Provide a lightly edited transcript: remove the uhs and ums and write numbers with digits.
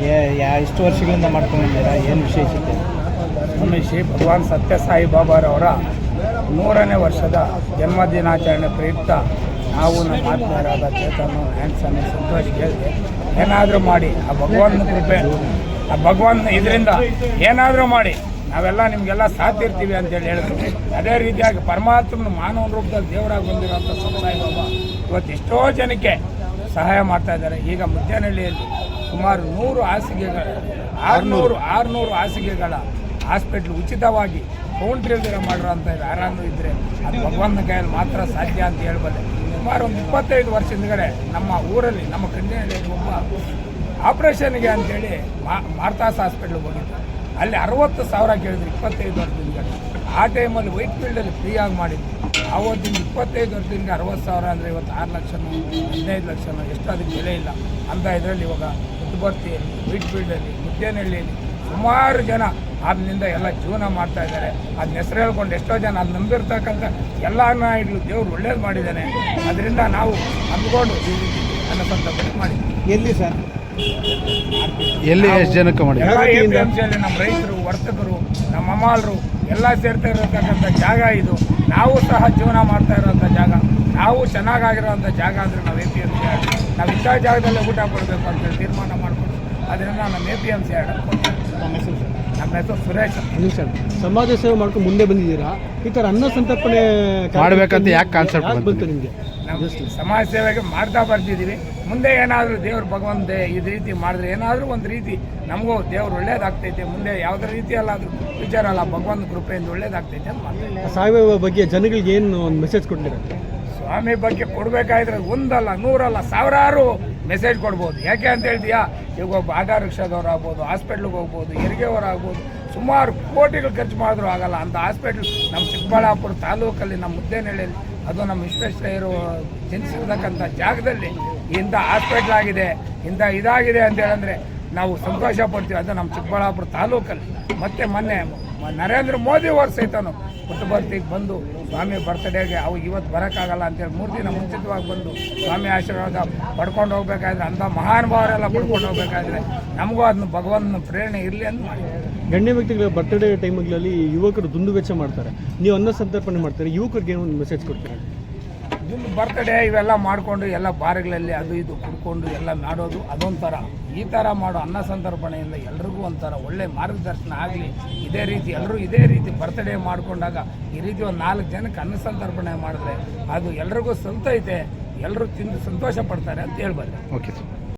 ಎಷ್ಟು ವರ್ಷಗಳಿಂದ ಮಾಡ್ಕೊಂಡಿದ್ದೀರಾ? ಏನು ವಿಶೇಷತೆ? ಸ್ವಾಮಿ ಶ್ರೀ ಭಗವಾನ್ ಸತ್ಯ ಸಾಯಿ ಬಾಬಾರವರ 100ನೇ ವರ್ಷದ ಜನ್ಮದಿನಾಚರಣೆ ಪ್ರಯುಕ್ತ ನಾವು ನಮ್ಮ ಆತ್ಮೀಯರಾದ ಚೇತನ್ ಹ್ಯಾಂಡ್ಸನ್ ಸಂತೋಷ್ ಹೇಳಿದೆ ಏನಾದರೂ ಮಾಡಿ ಆ ಭಗವಾನ್ ಕೃಪೆ, ಆ ಭಗವಾನ್ ಇದರಿಂದ ಏನಾದರೂ ಮಾಡಿ ನಾವೆಲ್ಲ ನಿಮಗೆಲ್ಲ ಸಾಥ್ ಇರ್ತೀವಿ ಅಂತೇಳಿ ಹೇಳಿದ್ರು. ಅದೇ ರೀತಿಯಾಗಿ ಪರಮಾತ್ಮನ ಮಾನವ ರೂಪದಲ್ಲಿ ದೇವರಾಗಿ ಬಂದಿರೋಂಥ ಸಾಯಿ ಬಾಬಾ ಇವತ್ತು ಎಷ್ಟೋ ಜನಕ್ಕೆ ಸಹಾಯ ಮಾಡ್ತಾ ಇದ್ದಾರೆ. ಈಗ ಮುದ್ದೇನಹಳ್ಳಿಯಲ್ಲಿ ಸುಮಾರು 100 ಹಾಸಿಗೆಗಳ 600 ಹಾಸಿಗೆಗಳ ಹಾಸ್ಪಿಟ್ಲ್ ಉಚಿತವಾಗಿ ಕೌಂಟ್ರಿ ಇಲ್ದಿರ ಮಾಡಿರೋಂಥ ಯಾರಾದರೂ ಇದ್ದರೆ ಅದು ಭಗವಂತನ ಕೈಯಲ್ಲಿ ಮಾತ್ರ ಸಾಧ್ಯ ಅಂತ ಹೇಳ್ಬಲ್ಲೆ. ಸುಮಾರು ಒಂದು 25 ವರ್ಷ ಹಿಂದ್ಗಡೆ ನಮ್ಮ ಊರಲ್ಲಿ ನಮ್ಮ ಕಣ್ಣಿನಲ್ಲಿ ಒಬ್ಬ ಆಪ್ರೇಷನ್ಗೆ ಅಂತೇಳಿ ಮಾರ್ತಾಸ್ ಹಾಸ್ಪಿಟ್ಲಿಗೆ ಹೋಗಿದ್ದು. ಅಲ್ಲಿ 60,000 ಕೇಳಿದ್ರು 25 ವರ್ಷದ ಹಿಂದ್ಗಡೆ. ಆ ಟೈಮಲ್ಲಿ ವೈಟ್ ಫೀಲ್ಡಲ್ಲಿ ಫ್ರೀಯಾಗಿ ಮಾಡಿದ್ದು. ಆವತ್ತಿಂದ 25 ವರ್ಷದಿಂದ 60,000 ಅಂದರೆ ಇವತ್ತು 6 ಲಕ್ಷನೋ 15 ಲಕ್ಷನೋ ಎಷ್ಟು ಅದಕ್ಕೆ ಬೆಲೆ ಇಲ್ಲ ಅಂತ ಇದರಲ್ಲಿ ಇವಾಗ ಪುಟ್ಟಬರ್ತಿಯಲ್ಲಿ ವೈಟ್ ಫೀಲ್ಡಲ್ಲಿ ಮುದ್ದೇನಹಳ್ಳಿಯಲ್ಲಿ ಸುಮಾರು ಜನ ಅದರಿಂದ ಎಲ್ಲ ಜೀವನ ಮಾಡ್ತಾ ಇದ್ದಾರೆ. ಅದನ್ನ ಹೆಸರು ಹೇಳ್ಕೊಂಡು ಎಷ್ಟೋ ಜನ ಅದು ನಂಬಿರ್ತಕ್ಕಂಥ ಎಲ್ಲ ನಾಯಿಗಳು ದೇವ್ರು ಒಳ್ಳೇದು ಮಾಡಿದ್ದಾನೆ. ಅದರಿಂದ ನಾವು ಅಂದ್ಕೊಂಡು ಈ ರೀತಿ ಅನ್ನೋಂಥ ಬದುಕು ಮಾಡಿದ್ವಿ. ಎಲ್ಲಿ ಸರ್? ಎಲ್ಲಿ ಎಷ್ಟು ಜನಕ್ಕೆ ಮಾಡಿ? APMCಯಲ್ಲಿ ನಮ್ಮ ರೈತರು, ವರ್ತಕರು, ನಮ್ಮ ಅಮ್ಮಾಳರು ಎಲ್ಲ ಸೇರ್ತಾ ಇರತಕ್ಕಂಥ ಜಾಗ ಇದು. ನಾವು ಸಹ ಜೀವನ ಮಾಡ್ತಾ ಇರೋಂಥ ಜಾಗ, ನಾವು ಚೆನ್ನಾಗಿರೋಂಥ ಜಾಗ ಅಂದರೆ ನಾವು APMC ನಾವು ಇಂಥ ಜಾಗದಲ್ಲೇ ಊಟ ಕೊಡಬೇಕು ಅಂತೇಳಿ ತೀರ್ಮಾನ ಮಾಡಿಕೊಂಡು ಅದರಿಂದ ನಮ್ಮ APMC ನಮ್ಮ ಹೆಸರು ಸುರೇಶ್. ಸಮಾಜ ಸೇವೆ ಮಾಡ್ಕೊಂಡು ಮುಂದೆ ಬಂದಿದ್ದೀರಾ. ಈ ಥರ ಅನ್ನ ಸಂತರ್ಪಣೆ ಮಾಡಬೇಕಂತ ಯಾಕೆ ಕಾನ್ಸೆಪ್ಟ್ ಬಂತು ನಿಮಗೆ? ನಾವು ಸಮಾಜ ಸೇವೆಗೆ ಮಾಡ್ತಾ ಬರ್ತಿದ್ದೀವಿ. ಮುಂದೆ ಏನಾದರೂ ದೇವ್ರು ಭಗವಂತ ಈ ರೀತಿ ಮಾಡಿದ್ರೆ ಏನಾದರೂ ಒಂದು ರೀತಿ ನಮಗೂ ದೇವ್ರು ಒಳ್ಳೇದಾಗ್ತೈತೆ. ಮುಂದೆ ಯಾವುದೇ ರೀತಿಯಲ್ಲಾದರೂ ವಿಚಾರ ಅಲ್ಲ, ಭಗವಂತ ಕೃಪೆಯಿಂದ ಒಳ್ಳೇದಾಗ್ತೈತೆ ಅಂತ ಮಾಡ್ತಾರೆ. ಸಾಯಿಬಾಬಾ ಬಗ್ಗೆ ಜನಗಳಿಗೆ ಏನು ಒಂದು ಮೆಸೇಜ್ ಕೊಟ್ಟಿರ? ಸ್ವಾಮಿ ಬಗ್ಗೆ ಕೊಡಬೇಕಾದ್ರೆ ಒಂದಲ್ಲ 100 ಅಲ್ಲ 1000 ಮೆಸೇಜ್ ಕೊಡ್ಬೋದು. ಯಾಕೆ ಅಂತ ಹೇಳ್ತೀಯಾ, ಈಗ ಒಬ್ಬ ಆಟೋ ರಿಕ್ಷಾದವ್ರು ಆಗ್ಬೋದು, ಹಾಸ್ಪಿಟ್ಲಿಗೆ ಹೋಗ್ಬೋದು, ಹೆರಿಗೆಯವರು ಆಗ್ಬೋದು, ಸುಮಾರು ಕೋಟಿಗಳು ಖರ್ಚು ಮಾಡಿದ್ರು ಆಗಲ್ಲ ಅಂಥ ಹಾಸ್ಪಿಟ್ಲ್ ನಮ್ಮ ಚಿಕ್ಕಬಳ್ಳಾಪುರ ತಾಲೂಕಲ್ಲಿ ನಮ್ಮ ಮುದ್ದೇನಹಳ್ಳಿಯಲ್ಲಿ ಅದು ನಮ್ಮ ವಿಶ್ವೇಶ್ವರಯ್ಯರು ಜನಿಸಿರ್ತಕ್ಕಂಥ ಜಾಗದಲ್ಲಿ ಇಂಥ ಹಾಸ್ಪಿಟ್ಲ್ ಆಗಿದೆ, ಇಂಥ ಇದಾಗಿದೆ ಅಂತೇಳಂದರೆ ನಾವು ಸಂತೋಷ ಪಡ್ತೀವಿ. ಅದು ನಮ್ಮ ಚಿಕ್ಕಬಳ್ಳಾಪುರ ತಾಲೂಕಲ್ಲಿ. ಮತ್ತು ಮೊನ್ನೆ ನರೇಂದ್ರ ಮೋದಿ ಅವರು ಸಹಿತನು ಪುಟ್ಟಬರ್ತಿಗೆ ಬಂದು ಸ್ವಾಮಿ ಬರ್ತ್ಡೇಗೆ ಅವು ಇವತ್ತು ಬರೋಕ್ಕಾಗಲ್ಲ ಅಂತೇಳಿ 3 ದಿನ ಮುಂಚಿತವಾಗಿ ಬಂದು ಸ್ವಾಮಿ ಆಶೀರ್ವಾದ ಪಡ್ಕೊಂಡು ಹೋಗ್ಬೇಕಾದ್ರೆ ಅಂಥ ಮಹಾನುಭಾವರೆಲ್ಲ ಪಡ್ಕೊಂಡು ಹೋಗ್ಬೇಕಾದ್ರೆ ನಮಗೂ ಅದನ್ನ ಭಗವಂತನ ಪ್ರೇರಣೆ ಇರಲಿ ಅಂತ ಮಾಡಿ. ಗಣ್ಯ ವ್ಯಕ್ತಿಗಳ ಬರ್ತ್ಡೇ ಟೈಮ್ಗಳಲ್ಲಿ ಯುವಕರು ದುಂದು ವೆಚ್ಚ ಮಾಡ್ತಾರೆ, ನೀವು ಅನ್ನ ಸಂತರ್ಪಣೆ ಮಾಡ್ತಾರೆ, ಯುವಕರಿಗೆ ಒಂದು ಮೆಸೇಜ್ ಕೊಡ್ತಾರೆ? ದುಂದು ಬರ್ತ್ಡೇ ಇವೆಲ್ಲ ಮಾಡಿಕೊಂಡು ಎಲ್ಲ ಬಾರ್ಗಳಲ್ಲಿ ಅದು ಇದು ಕುಡ್ಕೊಂಡು ಎಲ್ಲ ಮಾಡೋದು ಅದೊಂಥರ. ಈ ಥರ ಮಾಡೋ ಅನ್ನ ಸಂತರ್ಪಣೆಯಿಂದ ಎಲ್ರಿಗೂ ಒಂಥರ ಒಳ್ಳೆ ಮಾರ್ಗದರ್ಶನ ಆಗಲಿ. ಇದೇ ರೀತಿ ಎಲ್ಲರೂ ಇದೇ ರೀತಿ ಬರ್ತ್ಡೇ ಮಾಡಿಕೊಂಡಾಗ ಈ ರೀತಿ ಒಂದು 4 ಜನಕ್ಕೆ ಅನ್ನ ಸಂತರ್ಪಣೆ ಮಾಡಿದ್ರೆ ಅದು ಎಲ್ರಿಗೂ ಸಂತೈತೆ, ಎಲ್ಲರೂ ತಿಂದು ಸಂತೋಷ ಪಡ್ತಾರೆ ಅಂತ ಹೇಳ್ಬಾರ್ದು. Okay sir.